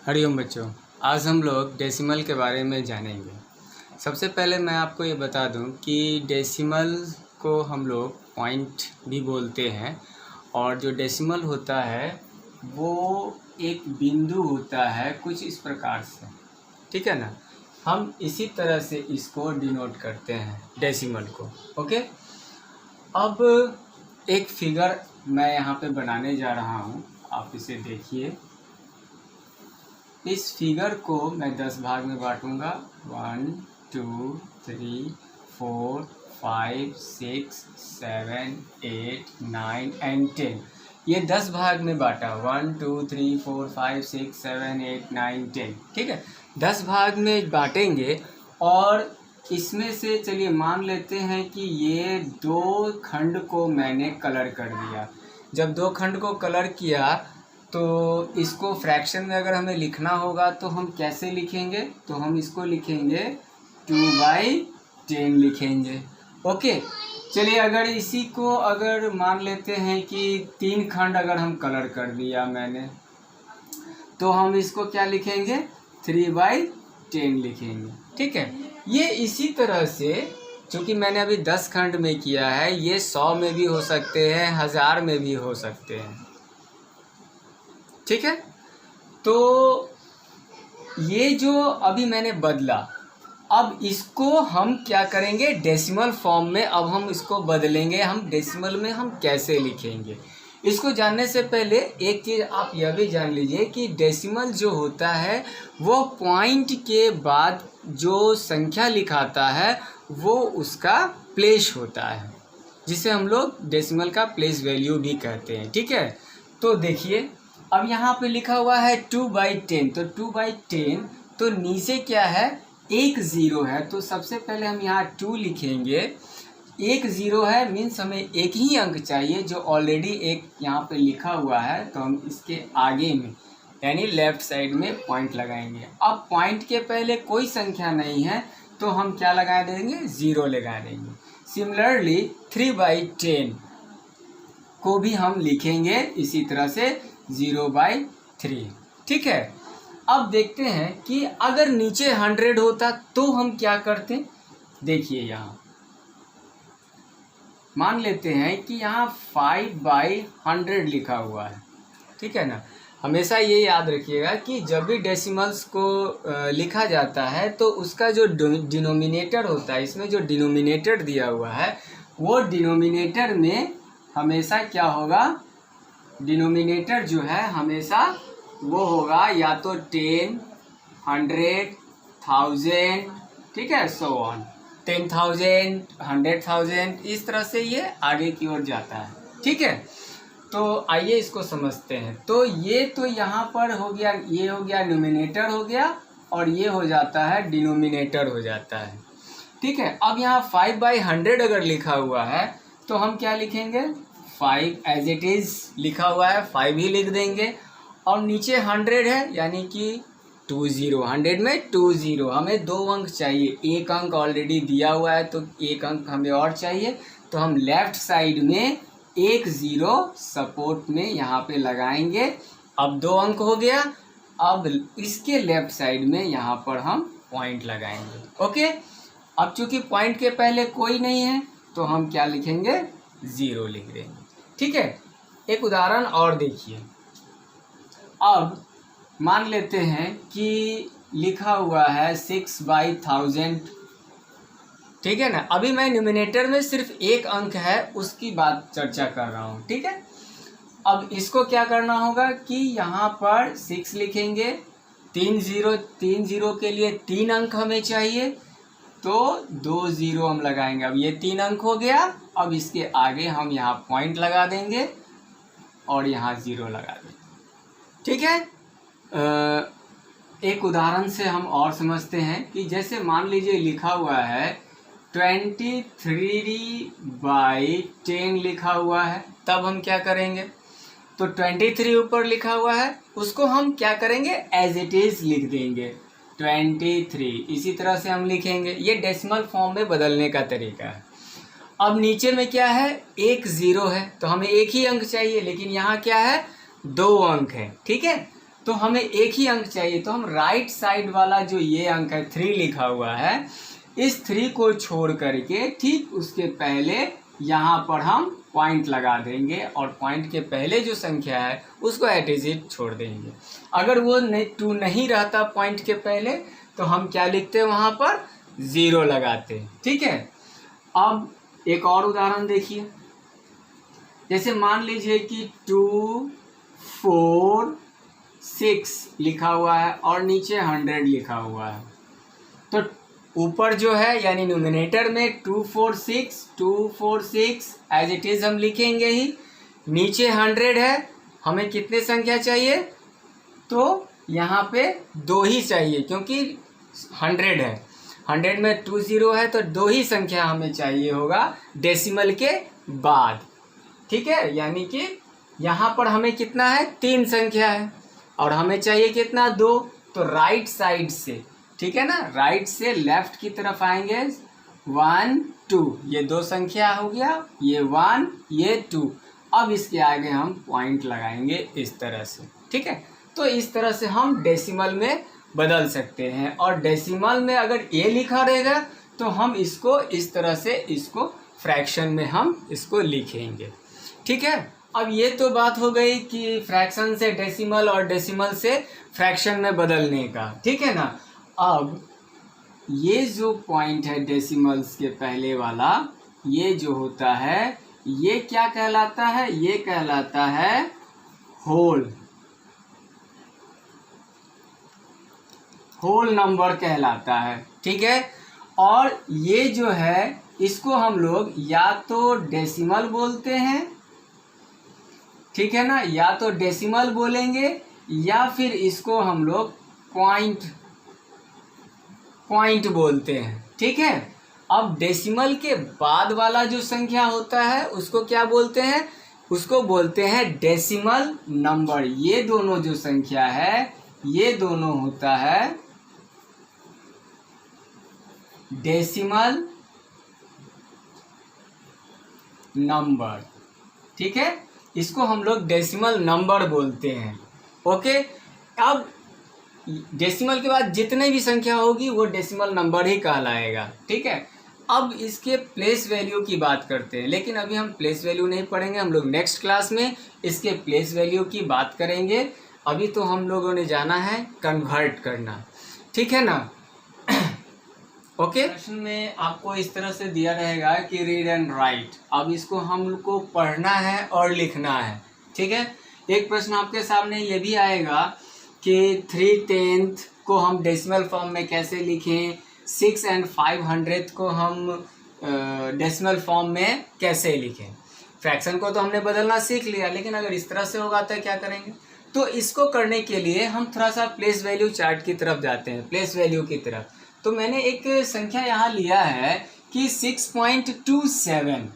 हरिओम बच्चों, आज हम लोग डेसिमल के बारे में जानेंगे। सबसे पहले मैं आपको ये बता दूं कि डेसिमल को हम लोग पॉइंट भी बोलते हैं और जो डेसिमल होता है वो एक बिंदु होता है कुछ इस प्रकार से, ठीक है ना। हम इसी तरह से इसको डिनोट करते हैं डेसिमल को। ओके, अब एक फिगर मैं यहाँ पे बनाने जा रहा हूँ, आप इसे देखिए। इस फिगर को मैं 10 भाग में बांटूंगा। 1 2 3 4 5 6 7 8 9 एंड 10। ये 10 भाग में बांटा। 1 2 3 4 5 6 7 8 9 10, ठीक है। 10 भाग में बांटेंगे और इसमें से चलिए मान लेते हैं कि ये 2 खंड को मैंने कलर कर दिया। जब 2 खंड को कलर किया तो इसको फ्रैक्शन में अगर हमें लिखना होगा तो हम कैसे लिखेंगे? तो हम इसको लिखेंगे 2/10 लिखेंगे। ओके, चलिए अगर इसी को अगर मान लेते हैं कि 3 खंड अगर हम कलर कर दिया मैंने, तो हम इसको क्या लिखेंगे? 3/10 लिखेंगे, ठीक है। ये इसी तरह से, चूँकि मैंने अभी 10 खंड में किया है, ये 100 में भी हो सकते हैं, 1000 में भी हो सकते हैं, ठीक है। तो ये जो अभी मैंने बदला, अब इसको हम क्या करेंगे? डेसिमल फॉर्म में अब हम इसको बदलेंगे। हम डेसिमल में हम कैसे लिखेंगे, इसको जानने से पहले एक चीज़ आप यह भी जान लीजिए कि डेसिमल जो होता है वो पॉइंट के बाद जो संख्या लिखाता है वो उसका प्लेस होता है, जिसे हम लोग डेसिमल का प्लेस वैल्यू भी कहते हैं, ठीक है। तो देखिए, अब यहाँ पे लिखा हुआ है 2/10, तो 2/10 तो नीचे क्या है? एक ज़ीरो है, तो सबसे पहले हम यहाँ 2 लिखेंगे। एक ज़ीरो है मीन्स हमें एक ही अंक चाहिए जो ऑलरेडी एक यहाँ पे लिखा हुआ है, तो हम इसके आगे में यानी लेफ्ट साइड में पॉइंट लगाएंगे। अब पॉइंट के पहले कोई संख्या नहीं है तो हम क्या लगा देंगे? 0 लगा देंगे। सिमिलरली 3/10 को भी हम लिखेंगे इसी तरह से 0/3, ठीक है। अब देखते हैं कि अगर नीचे 100 होता तो हम क्या करते? देखिए, यहाँ मान लेते हैं कि यहाँ 5/100 लिखा हुआ है, ठीक है ना। हमेशा ये याद रखिएगा कि जब भी डेसिमल्स को लिखा जाता है तो उसका जो डिनोमिनेटर होता है, इसमें जो डिनोमिनेटर दिया हुआ है वो डिनोमिनेटर में हमेशा क्या होगा? डिनोमिनेटर जो है हमेशा वो होगा या तो 10, 100, 1000, ठीक है, सो ऑन। 10,000, 100,000, इस तरह से ये आगे की ओर जाता है, ठीक है। तो आइए इसको समझते हैं। तो ये तो यहाँ पर हो गया, ये हो गया न्यूमिनेटर हो गया और ये हो जाता है डिनोमिनेटर हो जाता है, ठीक है। अब यहाँ 5/100 अगर लिखा हुआ है तो हम क्या लिखेंगे? 5 एज इट इज़ लिखा हुआ है, 5 ही लिख देंगे। और नीचे 100 है यानी कि 20, 100 में 20, हमें 2 अंक चाहिए, एक अंक ऑलरेडी दिया हुआ है तो एक अंक हमें और चाहिए, तो हम लेफ्ट साइड में 1 0 सपोर्ट में यहाँ पे लगाएंगे। अब 2 अंक हो गया। अब इसके लेफ्ट साइड में यहाँ पर हम पॉइंट लगाएंगे। ओके, अब चूंकि पॉइंट के पहले कोई नहीं है तो हम क्या लिखेंगे? 0 लिख देंगे, ठीक है। एक उदाहरण और देखिए। अब मान लेते हैं कि लिखा हुआ है 6/1000, ठीक है ना। अभी मैं न्यूमिनेटर में सिर्फ एक अंक है उसकी बात चर्चा कर रहा हूँ, ठीक है। अब इसको क्या करना होगा कि यहाँ पर 6 लिखेंगे। 3 0 के लिए 3 अंक हमें चाहिए तो 2 0 हम लगाएंगे। अब ये 3 अंक हो गया। अब इसके आगे हम यहाँ पॉइंट लगा देंगे और यहाँ 0 लगा देंगे, ठीक है। एक उदाहरण से हम और समझते हैं कि जैसे मान लीजिए लिखा हुआ है 23/10 लिखा हुआ है, तब हम क्या करेंगे? तो 23 ऊपर लिखा हुआ है उसको हम क्या करेंगे? एज इट इज़ लिख देंगे 23, इसी तरह से हम लिखेंगे। ये डेसिमल फॉर्म में बदलने का तरीका है। अब नीचे में क्या है? 1 0 है तो हमें एक ही अंक चाहिए, लेकिन यहाँ क्या है? 2 अंक है, ठीक है। तो हमें एक ही अंक चाहिए, तो हम राइट साइड वाला जो ये अंक है 3 लिखा हुआ है, इस 3 को छोड़ करके ठीक उसके पहले यहाँ पर हम पॉइंट लगा देंगे और पॉइंट के पहले जो संख्या है उसको एट इज इट छोड़ देंगे। अगर वो 2 नहीं रहता पॉइंट के पहले तो हम क्या लिखते हैं, वहाँ पर 0 लगाते। ठीक है, अब एक और उदाहरण देखिए। जैसे मान लीजिए कि 2, 4, 6 लिखा हुआ है और नीचे 100 लिखा हुआ है। तो ऊपर जो है यानी न्यूमिनेटर में 246 एज इट इज हम लिखेंगे ही। नीचे 100 है, हमें कितने संख्या चाहिए, तो यहाँ पे 2 ही चाहिए क्योंकि 100 है। 100 में 2 0 है तो 2 ही संख्या हमें चाहिए होगा डेसिमल के बाद। ठीक है, यानी कि यहाँ पर हमें कितना है, 3 संख्या है और हमें चाहिए कितना, 2। तो राइट साइड से, ठीक है ना, राइट से लेफ्ट की तरफ आएंगे, 1 2, ये 2 संख्या हो गया, ये 1 ये 2। अब इसके आगे हम पॉइंट लगाएंगे इस तरह से। ठीक है, तो इस तरह से हम डेसिमल में बदल सकते हैं और डेसिमल में अगर ये लिखा रहेगा तो हम इसको इस तरह से इसको फ्रैक्शन में हम इसको लिखेंगे। ठीक है, अब ये तो बात हो गई कि फ्रैक्शन से डेसिमल और डेसिमल से फ्रैक्शन में बदलने का। ठीक है ना, अब ये जो पॉइंट है डेसिमल्स के पहले वाला, ये जो होता है ये क्या कहलाता है, ये कहलाता है होल नंबर कहलाता है। ठीक है, और ये जो है इसको हम लोग या तो डेसिमल बोलते हैं, ठीक है ना, या तो डेसिमल बोलेंगे या फिर इसको हम लोग पॉइंट बोलते हैं। ठीक है, अब डेसिमल के बाद वाला जो संख्या होता है उसको क्या बोलते हैं, उसको बोलते हैं डेसिमल नंबर। ये दोनों जो संख्या है ये दोनों होता है डेसिमल नंबर। ठीक है, इसको हम लोग डेसिमल नंबर बोलते हैं। ओके, अब डेसिमल के बाद जितने भी संख्या होगी वो डेसिमल नंबर ही कहलाएगा। ठीक है, अब इसके प्लेस वैल्यू की बात करते हैं, लेकिन अभी हम प्लेस वैल्यू नहीं पढ़ेंगे, हम लोग नेक्स्ट क्लास में इसके प्लेस वैल्यू की बात करेंगे। अभी तो हम लोगों ने जाना है कन्वर्ट करना। ठीक है ना। ओके, प्रश्न में आपको इस तरह से दिया रहेगा कि रीड एंड राइट। अब इसको हमको पढ़ना है और लिखना है। ठीक है, एक प्रश्न आपके सामने ये भी आएगा कि 3/10 को हम डेसिमल फॉर्म में कैसे लिखें, 6 और 500 को हम डेसिमल फॉर्म में कैसे लिखें। फ्रैक्शन को तो हमने बदलना सीख लिया, लेकिन अगर इस तरह से होगा तो क्या करेंगे। तो इसको करने के लिए हम थोड़ा सा प्लेस वैल्यू चार्ट की तरफ जाते हैं, प्लेस वैल्यू की तरफ। तो मैंने एक संख्या यहाँ लिया है कि 6.27।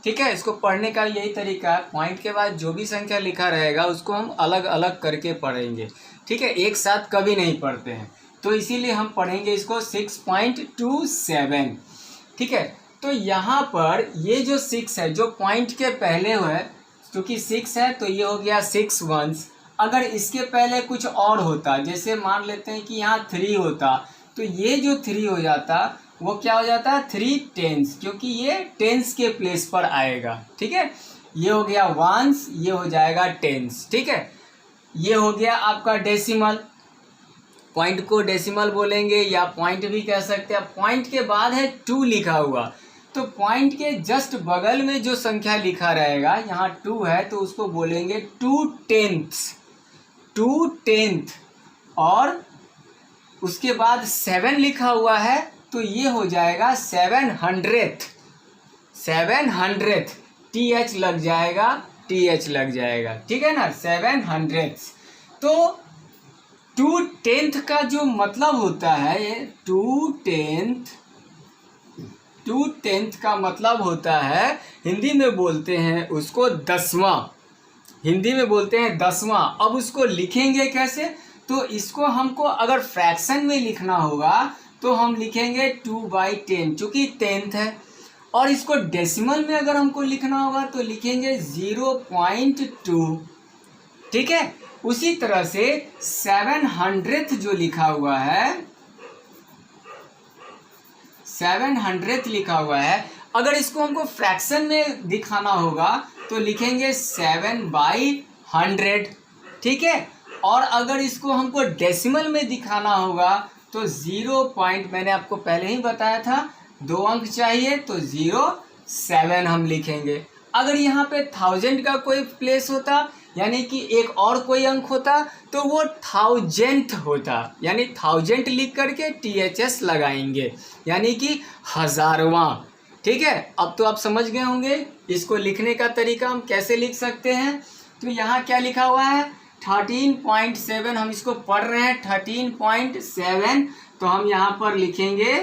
ठीक है, इसको पढ़ने का यही तरीका है, पॉइंट के बाद जो भी संख्या लिखा रहेगा उसको हम अलग अलग करके पढ़ेंगे। ठीक है, एक साथ कभी नहीं पढ़ते हैं, तो इसीलिए हम पढ़ेंगे इसको 6.27। ठीक है, तो यहाँ पर ये जो 6 है जो पॉइंट के पहले है, क्योंकि 6 है तो ये हो गया 6 1s। अगर इसके पहले कुछ और होता, जैसे मान लेते हैं कि यहाँ 3 होता, तो ये जो 3 हो जाता वो क्या हो जाता है 3/10, क्योंकि ये टेंस के प्लेस पर आएगा। ठीक है, ये हो गया 1s, ये हो जाएगा 10s। ठीक है, ये हो गया आपका डेसिमल। पॉइंट को डेसिमल बोलेंगे या पॉइंट भी कह सकते हैं। पॉइंट के बाद है 2 लिखा हुआ, तो पॉइंट के जस्ट बगल में जो संख्या लिखा रहेगा, यहाँ 2 है तो उसको बोलेंगे 2/10। और उसके बाद 7 लिखा हुआ है तो ये हो जाएगा 700th। TH लग जाएगा। ठीक है ना, 700th। तो 2/10 का जो मतलब होता है, ये 2/10 का मतलब होता है, हिंदी में बोलते हैं उसको 10वां। हिंदी में बोलते हैं 10वां। अब उसको लिखेंगे कैसे, तो इसको हमको अगर फ्रैक्शन में लिखना होगा तो हम लिखेंगे 2/10, चूँकि 10th है। और इसको डेसिमल में अगर हमको लिखना होगा तो लिखेंगे 0.2। ठीक है, उसी तरह से 700th जो लिखा हुआ है, 700th लिखा हुआ है, अगर इसको हमको फ्रैक्शन में दिखाना होगा तो लिखेंगे 7/100, ठीक है। और अगर इसको हमको डेसिमल में दिखाना होगा तो 0. मैंने आपको पहले ही बताया था 2 अंक चाहिए, तो 07 हम लिखेंगे। अगर यहाँ पे 1000 का कोई प्लेस होता, यानी कि एक और कोई अंक होता, तो वो 1000th होता, यानी 1000 लिख करके THS लगाएंगे, यानी कि हजारवां, ठीक है। अब तो आप समझ गए होंगे इसको लिखने का तरीका हम कैसे लिख सकते हैं। तो यहाँ क्या लिखा हुआ है 13.7, हम इसको पढ़ रहे हैं 13.7, तो हम यहाँ पर लिखेंगे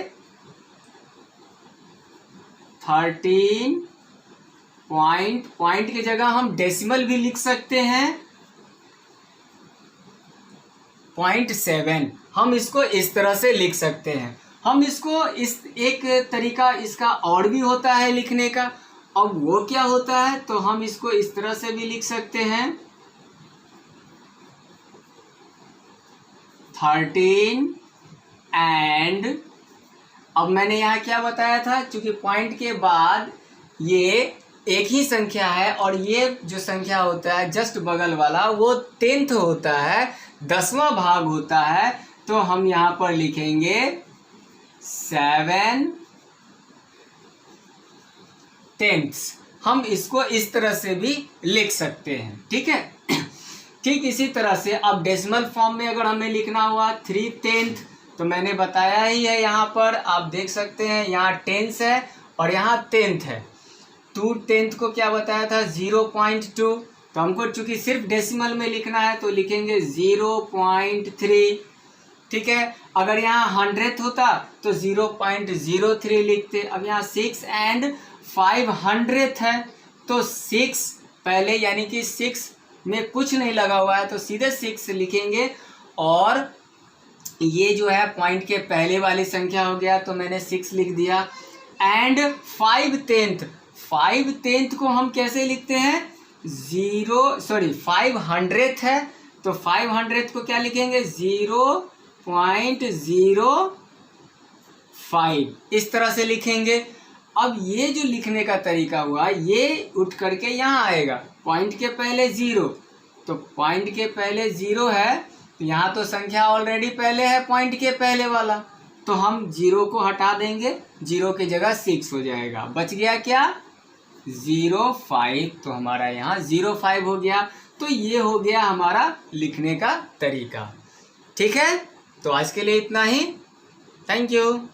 13 पॉइंट की जगह हम डेसिमल भी लिख सकते हैं 0.7, हम इसको इस तरह से लिख सकते हैं। हम इसको इस एक तरीका इसका और भी होता है लिखने का, अब वो क्या होता है, तो हम इसको इस तरह से भी लिख सकते हैं 13 एंड, अब मैंने यहाँ क्या बताया था, क्योंकि पॉइंट के बाद ये एक ही संख्या है और ये जो संख्या होता है जस्ट बगल वाला वो 10th होता है, 10वां भाग होता है, तो हम यहाँ पर लिखेंगे 7/10, हम इसको इस तरह से भी लिख सकते हैं, ठीक है। ठीक इसी तरह से अब डेसिमल फॉर्म में अगर हमें लिखना हुआ 3/10, तो मैंने बताया ही है, यहाँ पर आप देख सकते हैं, यहाँ 10 है और यहाँ 10th है। 2/10 को क्या बताया था 0.2, तो हमको चूंकि सिर्फ डेसिमल में लिखना है तो लिखेंगे 0.3, ठीक है। अगर यहाँ 100th होता तो 0.03 लिखते। अब यहाँ 6 एंड 500th है, तो 6 पहले, यानी कि 6 में कुछ नहीं लगा हुआ है तो सीधे 6 लिखेंगे, और ये जो है पॉइंट के पहले वाली संख्या हो गया, तो मैंने 6 लिख दिया। एंड 5/10 को हम कैसे लिखते हैं 500th है, तो 500th को क्या लिखेंगे 0.05, इस तरह से लिखेंगे। अब ये जो लिखने का तरीका हुआ ये उठ करके यहाँ आएगा, पॉइंट के पहले 0, तो पॉइंट के पहले 0 है, तो यहाँ तो संख्या ऑलरेडी पहले है पॉइंट के पहले वाला, तो हम 0 को हटा देंगे, 0 की जगह 6 हो जाएगा, बच गया क्या 05, तो हमारा यहाँ 05 हो गया। तो ये हो गया हमारा लिखने का तरीका, ठीक है। तो आज के लिए इतना ही, थैंक यू।